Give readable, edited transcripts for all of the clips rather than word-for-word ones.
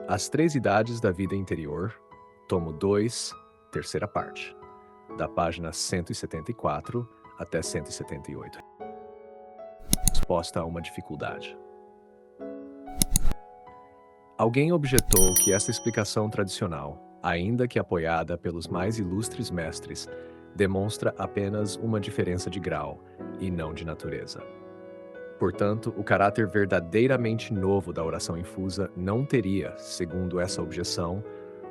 As Três Idades da Vida Interior, tomo 2, terceira parte, da página 174 até 178. Resposta a uma dificuldade. Alguém objetou que essa explicação tradicional, ainda que apoiada pelos mais ilustres mestres, demonstra apenas uma diferença de grau e não de natureza. Portanto, o caráter verdadeiramente novo da oração infusa não teria, segundo essa objeção,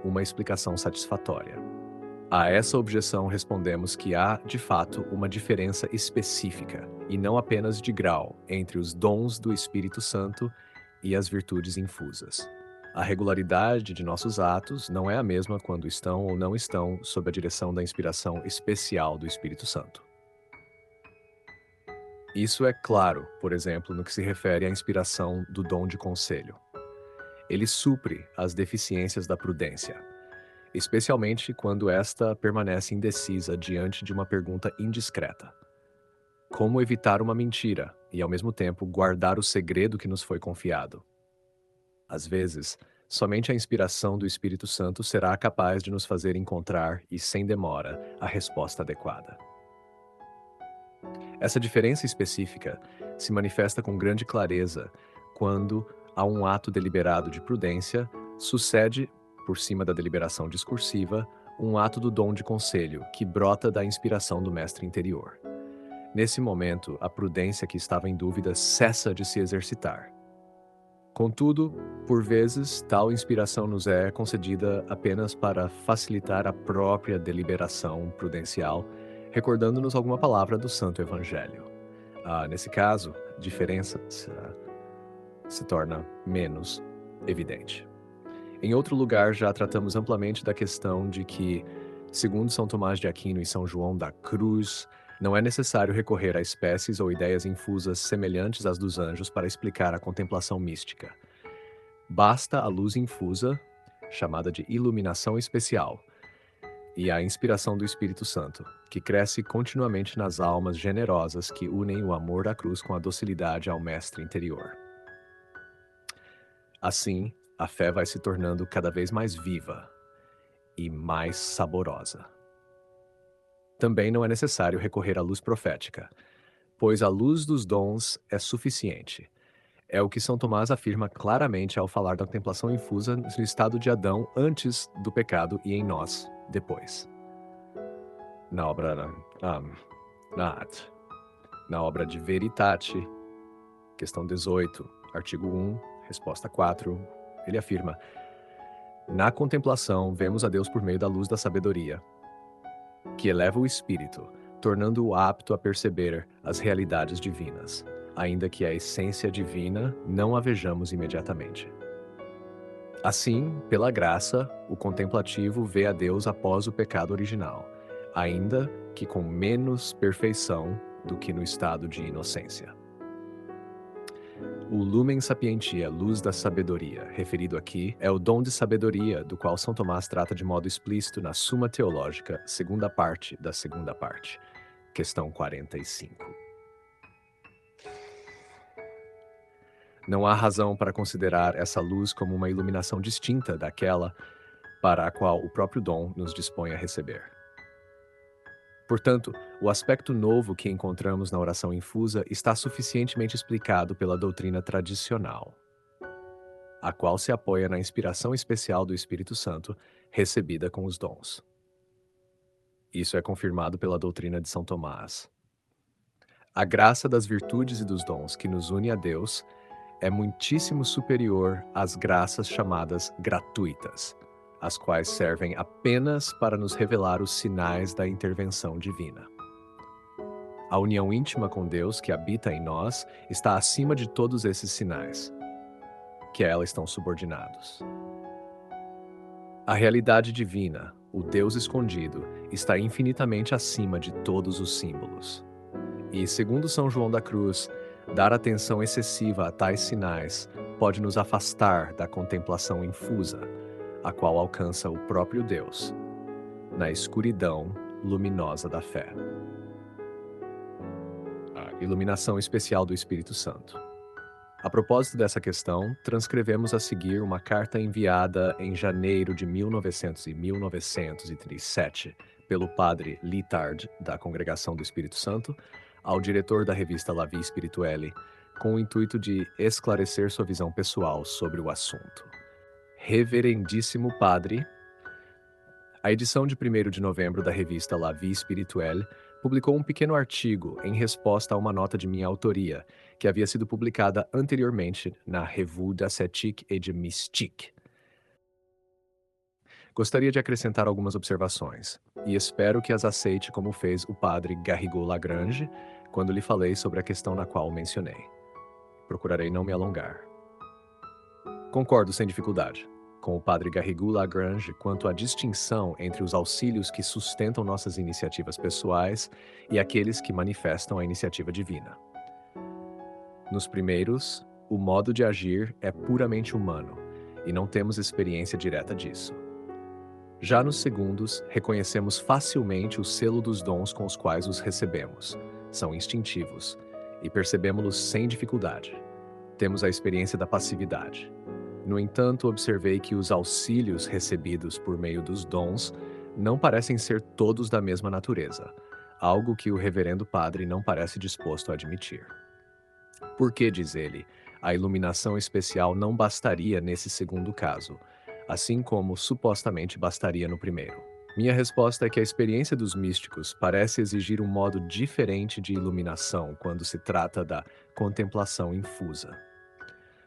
uma explicação satisfatória. A essa objeção respondemos que há, de fato, uma diferença específica, e não apenas de grau, entre os dons do Espírito Santo e as virtudes infusas. A regularidade de nossos atos não é a mesma quando estão ou não estão sob a direção da inspiração especial do Espírito Santo. Isso é claro, por exemplo, no que se refere à inspiração do dom de conselho. Ele supre as deficiências da prudência, especialmente quando esta permanece indecisa diante de uma pergunta indiscreta. Como evitar uma mentira e, ao mesmo tempo, guardar o segredo que nos foi confiado? Às vezes, somente a inspiração do Espírito Santo será capaz de nos fazer encontrar, e sem demora, a resposta adequada. Essa diferença específica se manifesta com grande clareza quando, a um ato deliberado de prudência, sucede, por cima da deliberação discursiva, um ato do dom de conselho que brota da inspiração do mestre interior. Nesse momento, a prudência que estava em dúvida cessa de se exercitar. Contudo, por vezes, tal inspiração nos é concedida apenas para facilitar a própria deliberação prudencial, recordando-nos alguma palavra do Santo Evangelho. Nesse caso, a diferença se torna menos evidente. Em outro lugar, já tratamos amplamente da questão de que, segundo São Tomás de Aquino e São João da Cruz, não é necessário recorrer a espécies ou ideias infusas semelhantes às dos anjos para explicar a contemplação mística. Basta a luz infusa, chamada de iluminação especial, e a inspiração do Espírito Santo, que cresce continuamente nas almas generosas que unem o amor da cruz com a docilidade ao mestre interior. Assim, a fé vai se tornando cada vez mais viva e mais saborosa. Também não é necessário recorrer à luz profética, pois a luz dos dons é suficiente. É o que São Tomás afirma claramente ao falar da contemplação infusa no estado de Adão antes do pecado e em nós depois. Na obra de Veritate, questão 18, artigo 1, resposta 4, ele afirma: na contemplação vemos a Deus por meio da luz da sabedoria, que eleva o espírito, tornando-o apto a perceber as realidades divinas, ainda que a essência divina não a vejamos imediatamente. Assim, pela graça, o contemplativo vê a Deus após o pecado original, ainda que com menos perfeição do que no estado de inocência. O Lumen Sapientia, luz da sabedoria, referido aqui, é o dom de sabedoria do qual São Tomás trata de modo explícito na Suma Teológica, segunda parte da segunda parte, questão 45. Não há razão para considerar essa luz como uma iluminação distinta daquela para a qual o próprio dom nos dispõe a receber. Portanto, o aspecto novo que encontramos na oração infusa está suficientemente explicado pela doutrina tradicional, a qual se apoia na inspiração especial do Espírito Santo recebida com os dons. Isso é confirmado pela doutrina de São Tomás. A graça das virtudes e dos dons que nos une a Deus é muitíssimo superior às graças chamadas gratuitas, as quais servem apenas para nos revelar os sinais da intervenção divina. A união íntima com Deus que habita em nós está acima de todos esses sinais, que a ela estão subordinados. A realidade divina, o Deus escondido, está infinitamente acima de todos os símbolos. E, segundo São João da Cruz, dar atenção excessiva a tais sinais pode nos afastar da contemplação infusa, a qual alcança o próprio Deus, na escuridão luminosa da fé. A iluminação especial do Espírito Santo. A propósito dessa questão, transcrevemos a seguir uma carta enviada em janeiro de 1937 pelo padre Litard, da Congregação do Espírito Santo, ao diretor da revista La Vie Spirituelle, com o intuito de esclarecer sua visão pessoal sobre o assunto. Reverendíssimo Padre, a edição de 1º de novembro da revista La Vie Spirituelle publicou um pequeno artigo em resposta a uma nota de minha autoria, que havia sido publicada anteriormente na Revue d'Ascétique et de Mystique. Gostaria de acrescentar algumas observações, e espero que as aceite como fez o padre Garrigou Lagrange quando lhe falei sobre a questão na qual mencionei. Procurarei não me alongar. Concordo sem dificuldade com o padre Garrigou Lagrange quanto à distinção entre os auxílios que sustentam nossas iniciativas pessoais e aqueles que manifestam a iniciativa divina. Nos primeiros, o modo de agir é puramente humano e não temos experiência direta disso. Já nos segundos, reconhecemos facilmente o selo dos dons com os quais os recebemos. São instintivos e percebemos-los sem dificuldade. Temos a experiência da passividade. No entanto, observei que os auxílios recebidos por meio dos dons não parecem ser todos da mesma natureza, algo que o reverendo padre não parece disposto a admitir. Porque, diz ele, a iluminação especial não bastaria nesse segundo caso, assim como supostamente bastaria no primeiro. Minha resposta é que a experiência dos místicos parece exigir um modo diferente de iluminação quando se trata da contemplação infusa.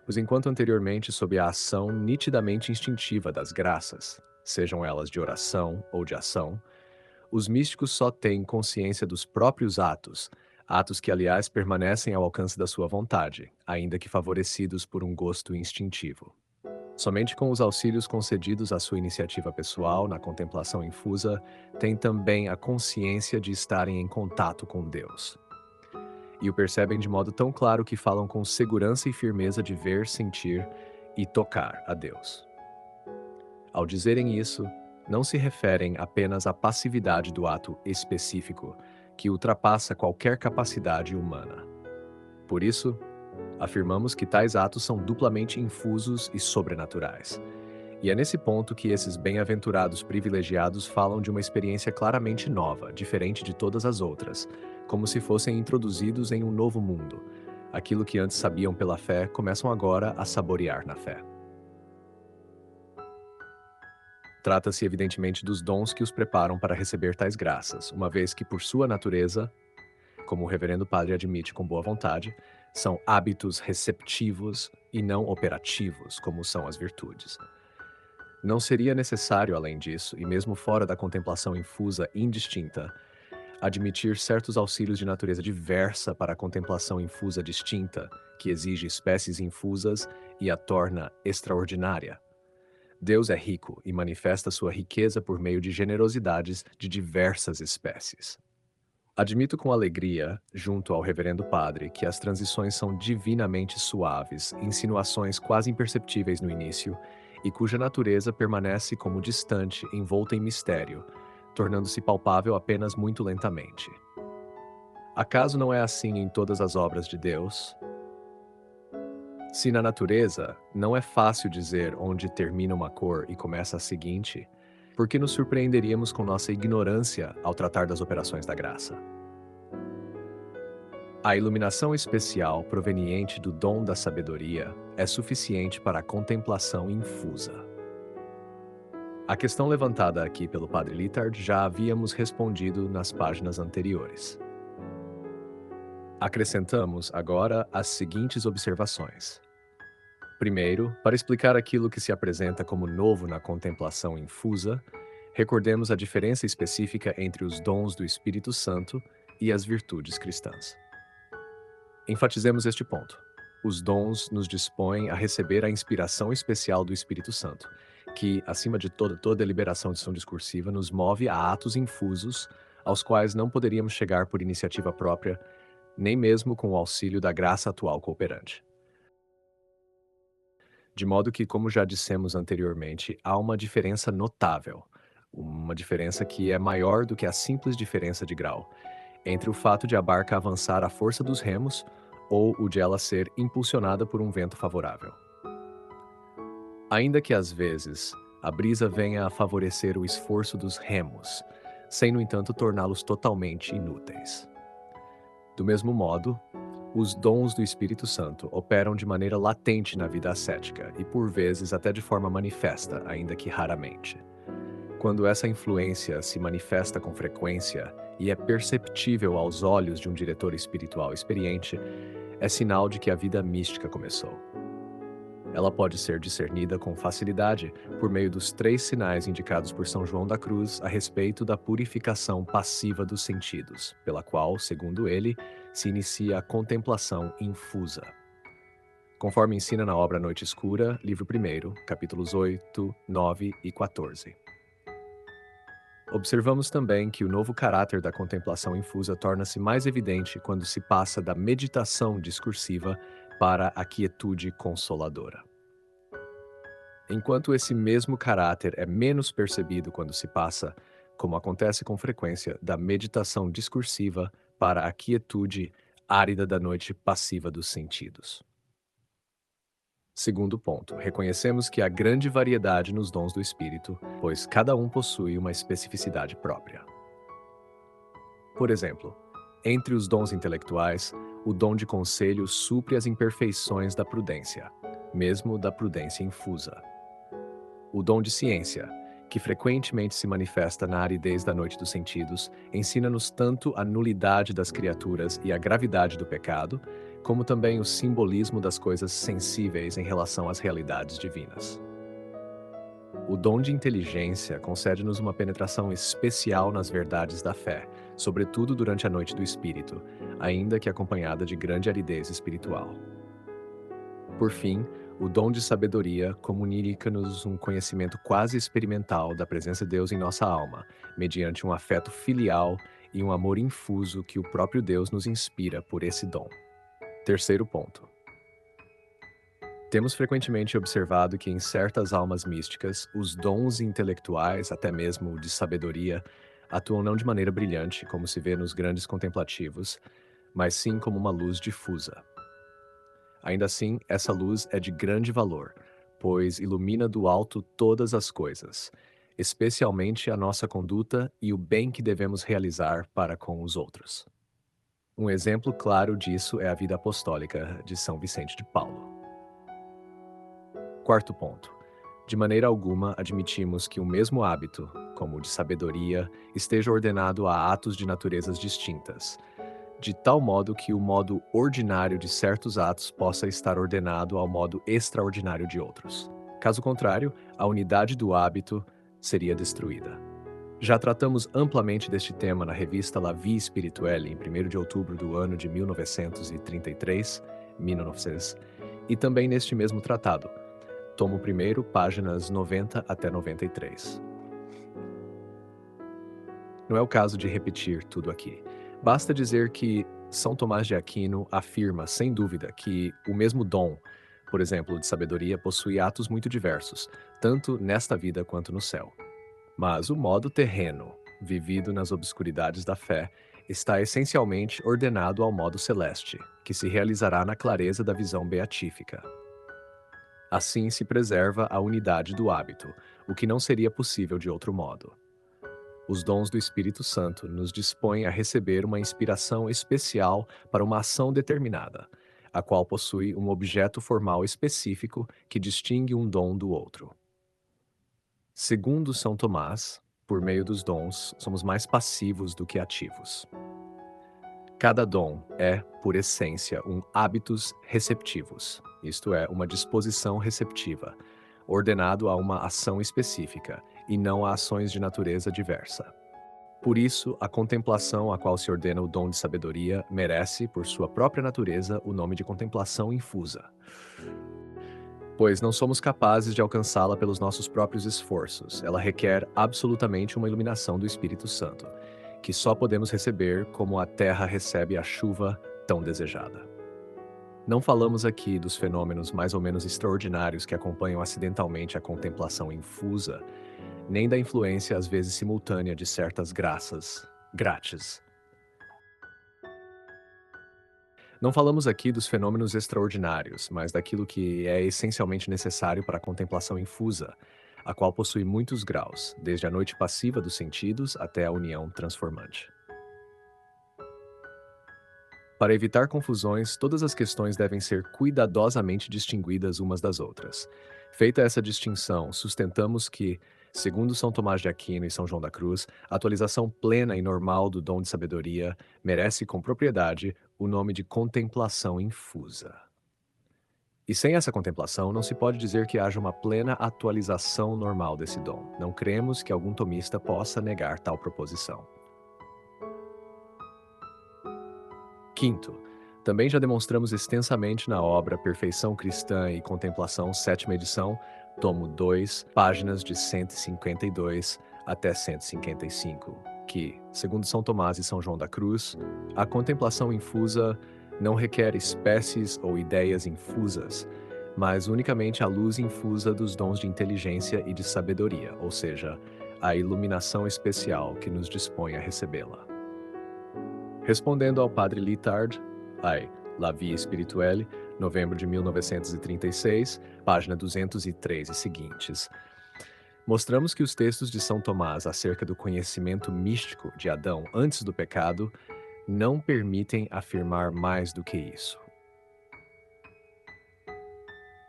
Pois enquanto anteriormente sob a ação nitidamente instintiva das graças, sejam elas de oração ou de ação, os místicos só têm consciência dos próprios atos que, aliás, permanecem ao alcance da sua vontade, ainda que favorecidos por um gosto instintivo. Somente com os auxílios concedidos à sua iniciativa pessoal na contemplação infusa, têm também a consciência de estarem em contato com Deus. E o percebem de modo tão claro que falam com segurança e firmeza de ver, sentir e tocar a Deus. Ao dizerem isso, não se referem apenas à passividade do ato específico, que ultrapassa qualquer capacidade humana. Por isso, afirmamos que tais atos são duplamente infusos e sobrenaturais. E é nesse ponto que esses bem-aventurados privilegiados falam de uma experiência claramente nova, diferente de todas as outras, como se fossem introduzidos em um novo mundo. Aquilo que antes sabiam pela fé, começam agora a saborear na fé. Trata-se evidentemente dos dons que os preparam para receber tais graças, uma vez que, por sua natureza, como o reverendo padre admite com boa vontade, são hábitos receptivos e não operativos, como são as virtudes. Não seria necessário, além disso, e mesmo fora da contemplação infusa indistinta, admitir certos auxílios de natureza diversa para a contemplação infusa distinta, que exige espécies infusas e a torna extraordinária. Deus é rico e manifesta sua riqueza por meio de generosidades de diversas espécies. Admito com alegria, junto ao reverendo padre, que as transições são divinamente suaves, insinuações quase imperceptíveis no início, e cuja natureza permanece como distante, envolta em mistério, tornando-se palpável apenas muito lentamente. Acaso não é assim em todas as obras de Deus? Se na natureza não é fácil dizer onde termina uma cor e começa a seguinte, por que nos surpreenderíamos com nossa ignorância ao tratar das operações da graça? A iluminação especial proveniente do dom da sabedoria é suficiente para a contemplação infusa. A questão levantada aqui pelo padre Litard já havíamos respondido nas páginas anteriores. Acrescentamos agora as seguintes observações. Primeiro, para explicar aquilo que se apresenta como novo na contemplação infusa, recordemos a diferença específica entre os dons do Espírito Santo e as virtudes cristãs. Enfatizemos este ponto. Os dons nos dispõem a receber a inspiração especial do Espírito Santo, que, acima de toda deliberação de ação discursiva, nos move a atos infusos, aos quais não poderíamos chegar por iniciativa própria, nem mesmo com o auxílio da graça atual cooperante. De modo que, como já dissemos anteriormente, há uma diferença notável, uma diferença que é maior do que a simples diferença de grau, entre o fato de a barca avançar à força dos remos ou o de ela ser impulsionada por um vento favorável. Ainda que às vezes a brisa venha a favorecer o esforço dos remos, sem, no entanto, torná-los totalmente inúteis. Do mesmo modo, os dons do Espírito Santo operam de maneira latente na vida ascética e, por vezes, até de forma manifesta, ainda que raramente. Quando essa influência se manifesta com frequência e é perceptível aos olhos de um diretor espiritual experiente, é sinal de que a vida mística começou. Ela pode ser discernida com facilidade por meio dos 3 sinais indicados por São João da Cruz a respeito da purificação passiva dos sentidos, pela qual, segundo ele, se inicia a contemplação infusa. Conforme ensina na obra Noite Escura, livro 1, capítulos 8, 9 e 14. Observamos também que o novo caráter da contemplação infusa torna-se mais evidente quando se passa da meditação discursiva para a quietude consoladora. Enquanto esse mesmo caráter é menos percebido quando se passa, como acontece com frequência, da meditação discursiva para a quietude árida da noite passiva dos sentidos. Segundo ponto, reconhecemos que há grande variedade nos dons do Espírito, pois cada um possui uma especificidade própria. Por exemplo, entre os dons intelectuais, o dom de conselho supre as imperfeições da prudência, mesmo da prudência infusa. O dom de ciência, que frequentemente se manifesta na aridez da noite dos sentidos, ensina-nos tanto a nulidade das criaturas e a gravidade do pecado, como também o simbolismo das coisas sensíveis em relação às realidades divinas. O dom de inteligência concede-nos uma penetração especial nas verdades da fé, sobretudo durante a noite do Espírito, ainda que acompanhada de grande aridez espiritual. Por fim, o dom de sabedoria comunica-nos um conhecimento quase experimental da presença de Deus em nossa alma, mediante um afeto filial e um amor infuso que o próprio Deus nos inspira por esse dom. Terceiro ponto. Temos frequentemente observado que em certas almas místicas, os dons intelectuais, até mesmo o de sabedoria, atuam não de maneira brilhante, como se vê nos grandes contemplativos, mas sim como uma luz difusa. Ainda assim, essa luz é de grande valor, pois ilumina do alto todas as coisas, especialmente a nossa conduta e o bem que devemos realizar para com os outros. Um exemplo claro disso é a vida apostólica de São Vicente de Paulo. Quarto ponto. De maneira alguma admitimos que o mesmo hábito, como o de sabedoria, esteja ordenado a atos de naturezas distintas, de tal modo que o modo ordinário de certos atos possa estar ordenado ao modo extraordinário de outros. Caso contrário, a unidade do hábito seria destruída. Já tratamos amplamente deste tema na revista La Vie Spirituelle, em 1º de outubro do ano de 1933, e também neste mesmo tratado, tomo 1º, páginas 90 até 93. Não é o caso de repetir tudo aqui. Basta dizer que São Tomás de Aquino afirma, sem dúvida, que o mesmo dom, por exemplo, de sabedoria, possui atos muito diversos, tanto nesta vida quanto no céu. Mas o modo terreno, vivido nas obscuridades da fé, está essencialmente ordenado ao modo celeste, que se realizará na clareza da visão beatífica. Assim se preserva a unidade do hábito, o que não seria possível de outro modo. Os dons do Espírito Santo nos dispõem a receber uma inspiração especial para uma ação determinada, a qual possui um objeto formal específico que distingue um dom do outro. Segundo São Tomás, por meio dos dons, somos mais passivos do que ativos. Cada dom é, por essência, um habitus receptivus, isto é, uma disposição receptiva, ordenado a uma ação específica, e não a ações de natureza diversa. Por isso, a contemplação a qual se ordena o dom de sabedoria merece, por sua própria natureza, o nome de contemplação infusa, pois não somos capazes de alcançá-la pelos nossos próprios esforços. Ela requer absolutamente uma iluminação do Espírito Santo, que só podemos receber como a terra recebe a chuva tão desejada. Não falamos aqui dos fenômenos mais ou menos extraordinários que acompanham acidentalmente a contemplação infusa, nem da influência às vezes simultânea de certas graças grátis. Não falamos aqui dos fenômenos extraordinários, mas daquilo que é essencialmente necessário para a contemplação infusa, a qual possui muitos graus, desde a noite passiva dos sentidos até a união transformante. Para evitar confusões, todas as questões devem ser cuidadosamente distinguidas umas das outras. Feita essa distinção, sustentamos que, segundo São Tomás de Aquino e São João da Cruz, a atualização plena e normal do dom de sabedoria merece com propriedade o nome de contemplação infusa. E sem essa contemplação, não se pode dizer que haja uma plena atualização normal desse dom. Não cremos que algum tomista possa negar tal proposição. Quinto, também já demonstramos extensamente na obra Perfeição Cristã e Contemplação, sétima edição, tomo 2, páginas de 152 até 155, que, segundo São Tomás e São João da Cruz, a contemplação infusa não requer espécies ou ideias infusas, mas unicamente a luz infusa dos dons de inteligência e de sabedoria, ou seja, a iluminação especial que nos dispõe a recebê-la. Respondendo ao padre Littard, La Vie Spirituelle, novembro de 1936, página 203 e seguintes, mostramos que os textos de São Tomás acerca do conhecimento místico de Adão antes do pecado não permitem afirmar mais do que isso.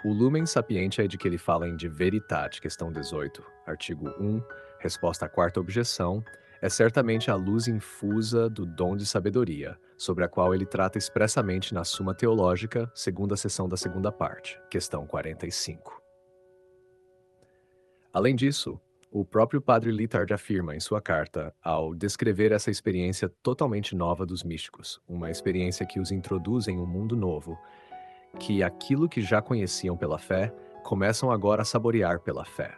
O Lumen Sapientia é de que ele fala em De Veritate, questão 18, artigo 1, resposta à quarta objeção, é certamente a luz infusa do dom de sabedoria, sobre a qual ele trata expressamente na Suma Teológica, segunda seção da segunda parte, questão 45. Além disso, o próprio padre Littard afirma em sua carta, ao descrever essa experiência totalmente nova dos místicos, uma experiência que os introduz em um mundo novo, que aquilo que já conheciam pela fé, começam agora a saborear pela fé.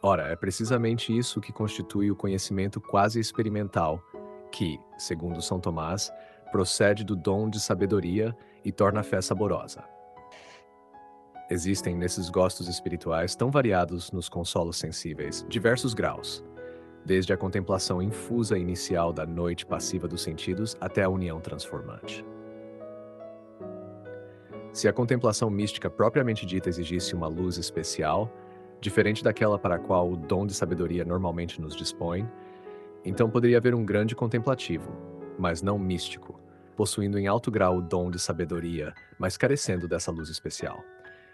Ora, é precisamente isso que constitui o conhecimento quase experimental, que, segundo São Tomás, procede do dom de sabedoria e torna a fé saborosa. Existem nesses gostos espirituais tão variados nos consolos sensíveis diversos graus, desde a contemplação infusa inicial da noite passiva dos sentidos até a união transformante. Se a contemplação mística propriamente dita exigisse uma luz especial, diferente daquela para a qual o dom de sabedoria normalmente nos dispõe, então poderia haver um grande contemplativo, mas não místico, possuindo em alto grau o dom de sabedoria, mas carecendo dessa luz especial.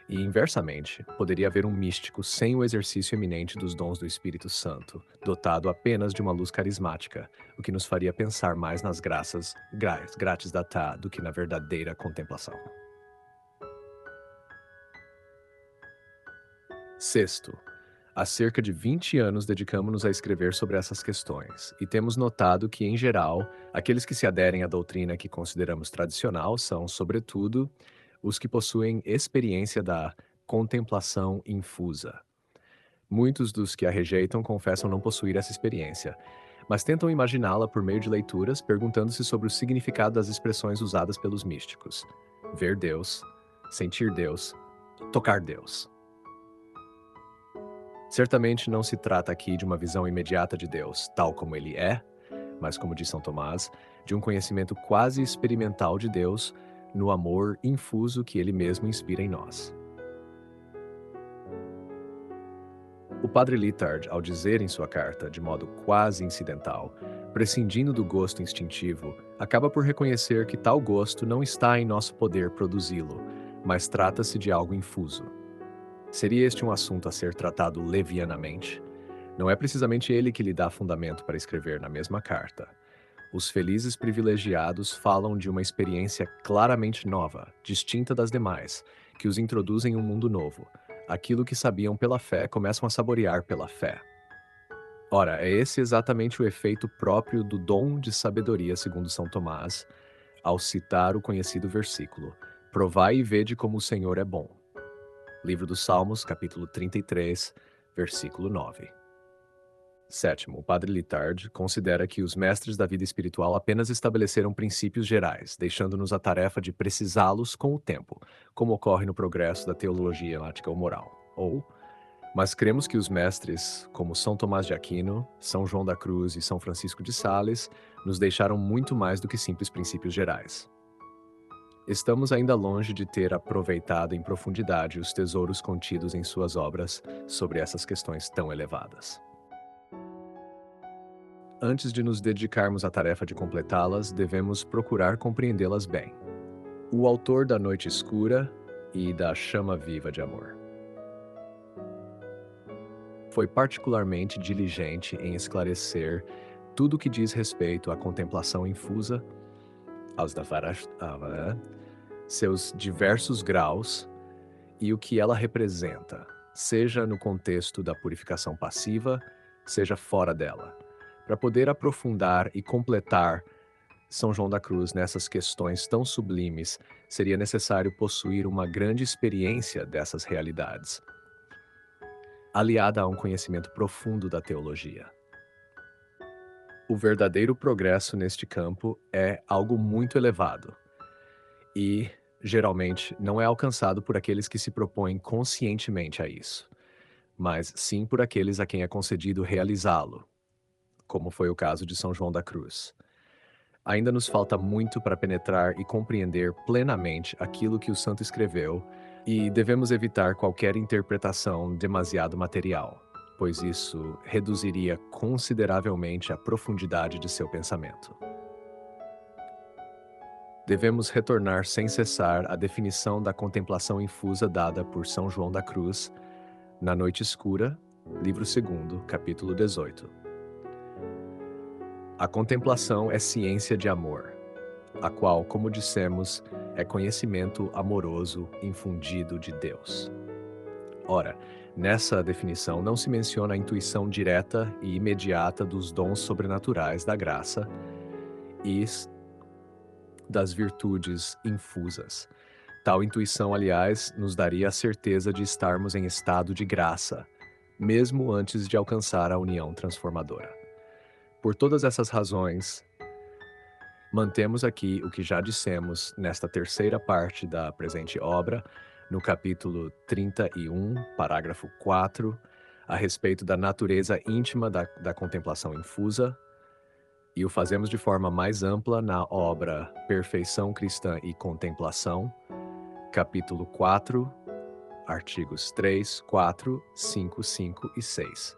E, inversamente, poderia haver um místico sem o exercício eminente dos dons do Espírito Santo, dotado apenas de uma luz carismática, o que nos faria pensar mais nas graças grátis data do que na verdadeira contemplação. Sexto, há cerca de 20 anos dedicamos-nos a escrever sobre essas questões, e temos notado que, em geral, aqueles que se aderem à doutrina que consideramos tradicional são, sobretudo, os que possuem experiência da contemplação infusa. Muitos dos que a rejeitam confessam não possuir essa experiência, mas tentam imaginá-la por meio de leituras, perguntando-se sobre o significado das expressões usadas pelos místicos: ver Deus, sentir Deus, tocar Deus. Certamente não se trata aqui de uma visão imediata de Deus, tal como ele é, mas, como diz São Tomás, de um conhecimento quase experimental de Deus no amor infuso que ele mesmo inspira em nós. O padre Littard, ao dizer em sua carta, de modo quase incidental, prescindindo do gosto instintivo, acaba por reconhecer que tal gosto não está em nosso poder produzi-lo, mas trata-se de algo infuso. Seria este um assunto a ser tratado levianamente? Não é precisamente ele que lhe dá fundamento para escrever na mesma carta. Os felizes privilegiados falam de uma experiência claramente nova, distinta das demais, que os introduz em um mundo novo. Aquilo que sabiam pela fé começam a saborear pela fé. Ora, é esse exatamente o efeito próprio do dom de sabedoria, segundo São Tomás, ao citar o conhecido versículo: Provai e vede como o Senhor é bom. Livro dos Salmos, capítulo 33, versículo 9. Sétimo, o padre Littard considera que os mestres da vida espiritual apenas estabeleceram princípios gerais, deixando-nos a tarefa de precisá-los com o tempo, como ocorre no progresso da teologia ética ou moral. Mas cremos que os mestres, como São Tomás de Aquino, São João da Cruz e São Francisco de Sales, nos deixaram muito mais do que simples princípios gerais. Estamos ainda longe de ter aproveitado em profundidade os tesouros contidos em suas obras sobre essas questões tão elevadas. Antes de nos dedicarmos à tarefa de completá-las, devemos procurar compreendê-las bem. O autor da Noite Escura e da Chama Viva de Amor foi particularmente diligente em esclarecer tudo o que diz respeito à contemplação infusa, aos seus diversos graus e o que ela representa, seja no contexto da purificação passiva, seja fora dela. Para poder aprofundar e completar São João da Cruz nessas questões tão sublimes, seria necessário possuir uma grande experiência dessas realidades, aliada a um conhecimento profundo da teologia. O verdadeiro progresso neste campo é algo muito elevado e, geralmente, não é alcançado por aqueles que se propõem conscientemente a isso, mas sim por aqueles a quem é concedido realizá-lo, como foi o caso de São João da Cruz. Ainda nos falta muito para penetrar e compreender plenamente aquilo que o santo escreveu, e devemos evitar qualquer interpretação demasiado material, pois isso reduziria consideravelmente a profundidade de seu pensamento. Devemos retornar sem cessar à definição da contemplação infusa dada por São João da Cruz na Noite Escura, livro 2, capítulo 18. A contemplação é ciência de amor, a qual, como dissemos, é conhecimento amoroso infundido de Deus. Ora, nessa definição não se menciona a intuição direta e imediata dos dons sobrenaturais da graça e das virtudes infusas. Tal intuição, aliás, nos daria a certeza de estarmos em estado de graça, mesmo antes de alcançar a união transformadora. Por todas essas razões, mantemos aqui o que já dissemos nesta terceira parte da presente obra, no capítulo 31, parágrafo 4, a respeito da natureza íntima da contemplação infusa, e o fazemos de forma mais ampla na obra Perfeição Cristã e Contemplação, capítulo 4, artigos 3, 4, 5, 5 e 6.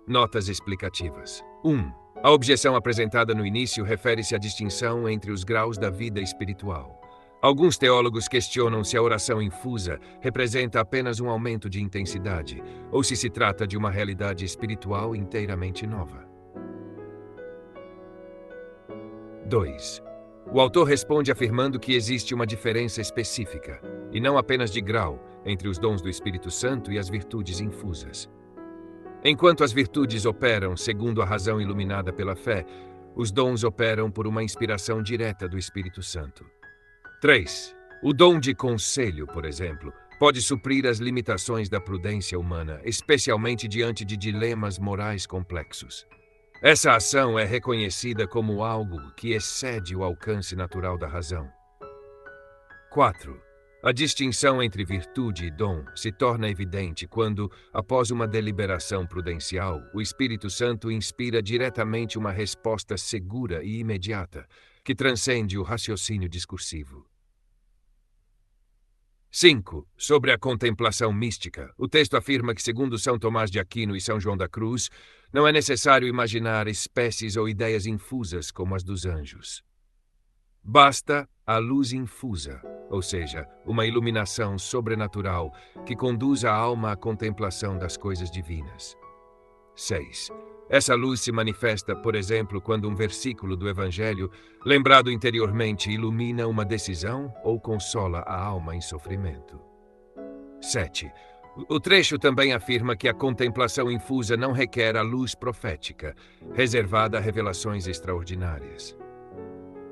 Notas explicativas. 1. A objeção apresentada no início refere-se à distinção entre os graus da vida espiritual. Alguns teólogos questionam se a oração infusa representa apenas um aumento de intensidade ou se trata de uma realidade espiritual inteiramente nova. 2. O autor responde afirmando que existe uma diferença específica, e não apenas de grau, entre os dons do Espírito Santo e as virtudes infusas. Enquanto as virtudes operam segundo a razão iluminada pela fé, os dons operam por uma inspiração direta do Espírito Santo. 3. O dom de conselho, por exemplo, pode suprir as limitações da prudência humana, especialmente diante de dilemas morais complexos. Essa ação é reconhecida como algo que excede o alcance natural da razão. 4. A distinção entre virtude e dom se torna evidente quando, após uma deliberação prudencial, o Espírito Santo inspira diretamente uma resposta segura e imediata, que transcende o raciocínio discursivo. 5. Sobre a contemplação mística, o texto afirma que, segundo São Tomás de Aquino e São João da Cruz, não é necessário imaginar espécies ou ideias infusas como as dos anjos. Basta a luz infusa, ou seja, uma iluminação sobrenatural que conduz a alma à contemplação das coisas divinas. 6. Essa luz se manifesta, por exemplo, quando um versículo do Evangelho, lembrado interiormente, ilumina uma decisão ou consola a alma em sofrimento. 7. O trecho também afirma que a contemplação infusa não requer a luz profética, reservada a revelações extraordinárias.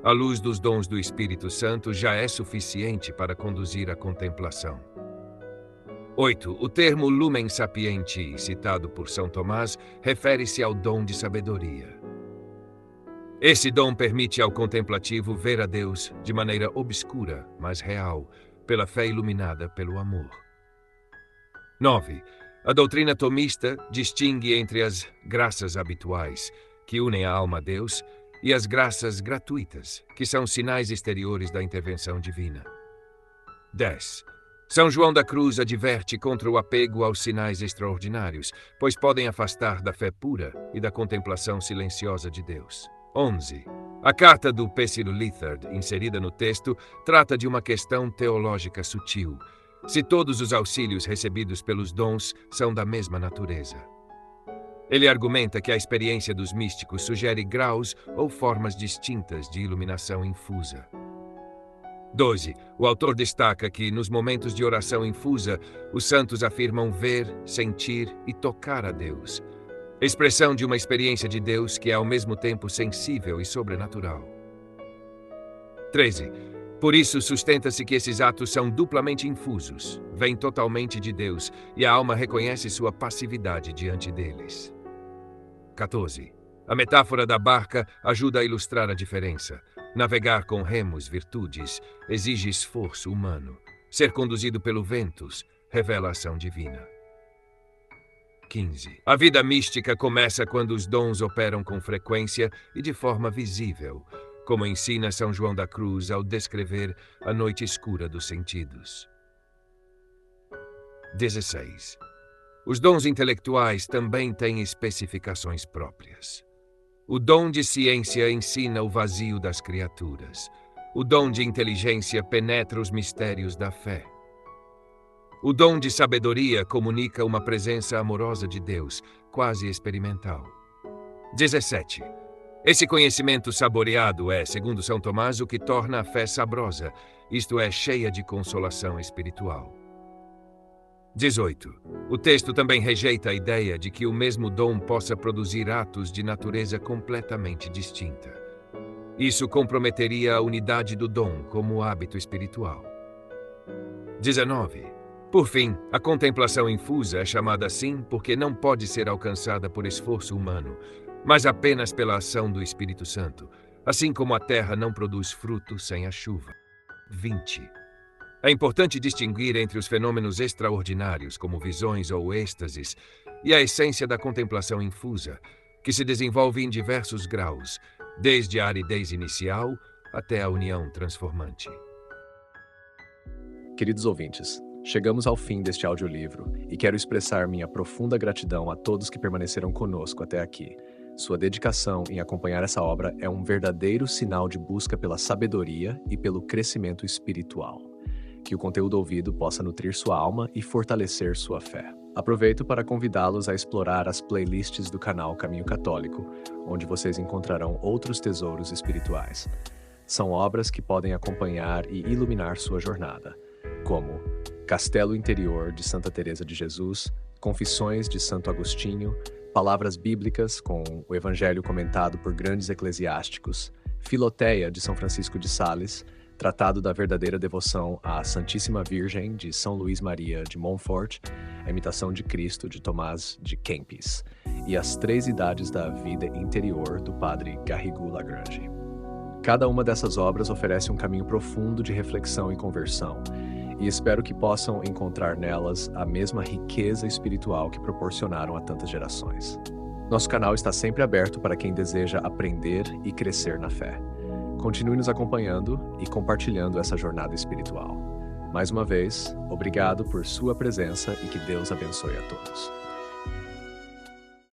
A luz dos dons do Espírito Santo já é suficiente para conduzir a contemplação. 8. O termo lumen sapienti, citado por São Tomás, refere-se ao dom de sabedoria. Esse dom permite ao contemplativo ver a Deus de maneira obscura, mas real, pela fé iluminada pelo amor. 9. A doutrina tomista distingue entre as graças habituais, que unem a alma a Deus, e as graças gratuitas, que são sinais exteriores da intervenção divina. 10. São João da Cruz adverte contra o apego aos sinais extraordinários, pois podem afastar da fé pura e da contemplação silenciosa de Deus. 11. A carta do Pécilo Lithard, inserida no texto, trata de uma questão teológica sutil. Se todos os auxílios recebidos pelos dons são da mesma natureza. Ele argumenta que a experiência dos místicos sugere graus ou formas distintas de iluminação infusa. 12. O autor destaca que, nos momentos de oração infusa, os santos afirmam ver, sentir e tocar a Deus. Expressão de uma experiência de Deus que é ao mesmo tempo sensível e sobrenatural. 13. Por isso, sustenta-se que esses atos são duplamente infusos, vêm totalmente de Deus e a alma reconhece sua passividade diante deles. 14. A metáfora da barca ajuda a ilustrar a diferença. Navegar com remos, virtudes, exige esforço humano. Ser conduzido pelo ventos revela a ação divina. 15. A vida mística começa quando os dons operam com frequência e de forma visível, como ensina São João da Cruz ao descrever a noite escura dos sentidos. 16. Os dons intelectuais também têm especificações próprias. O dom de ciência ensina o vazio das criaturas. O dom de inteligência penetra os mistérios da fé. O dom de sabedoria comunica uma presença amorosa de Deus, quase experimental. 17. Esse conhecimento saboreado é, segundo São Tomás, o que torna a fé sabrosa, isto é, cheia de consolação espiritual. 18. O texto também rejeita a ideia de que o mesmo dom possa produzir atos de natureza completamente distinta. Isso comprometeria a unidade do dom como hábito espiritual. 19. Por fim, a contemplação infusa é chamada assim porque não pode ser alcançada por esforço humano, mas apenas pela ação do Espírito Santo, assim como a terra não produz fruto sem a chuva. 20. É importante distinguir entre os fenômenos extraordinários, como visões ou êxtases, e a essência da contemplação infusa, que se desenvolve em diversos graus, desde a aridez inicial até a união transformante. Queridos ouvintes, chegamos ao fim deste audiolivro e quero expressar minha profunda gratidão a todos que permaneceram conosco até aqui. Sua dedicação em acompanhar essa obra é um verdadeiro sinal de busca pela sabedoria e pelo crescimento espiritual. Que o conteúdo ouvido possa nutrir sua alma e fortalecer sua fé. Aproveito para convidá-los a explorar as playlists do canal Caminho Católico, onde vocês encontrarão outros tesouros espirituais. São obras que podem acompanhar e iluminar sua jornada, como Castelo Interior de Santa Teresa de Jesus, Confissões de Santo Agostinho, Palavras Bíblicas com o Evangelho comentado por grandes eclesiásticos, Filoteia de São Francisco de Sales, Tratado da Verdadeira Devoção à Santíssima Virgem, de São Luís Maria de Montfort, A Imitação de Cristo, de Tomás de Kempis, e As Três Idades da Vida Interior, do padre Garrigou Lagrange. Cada uma dessas obras oferece um caminho profundo de reflexão e conversão, e espero que possam encontrar nelas a mesma riqueza espiritual que proporcionaram a tantas gerações. Nosso canal está sempre aberto para quem deseja aprender e crescer na fé. Continue nos acompanhando e compartilhando essa jornada espiritual. Mais uma vez, obrigado por sua presença e que Deus abençoe a todos.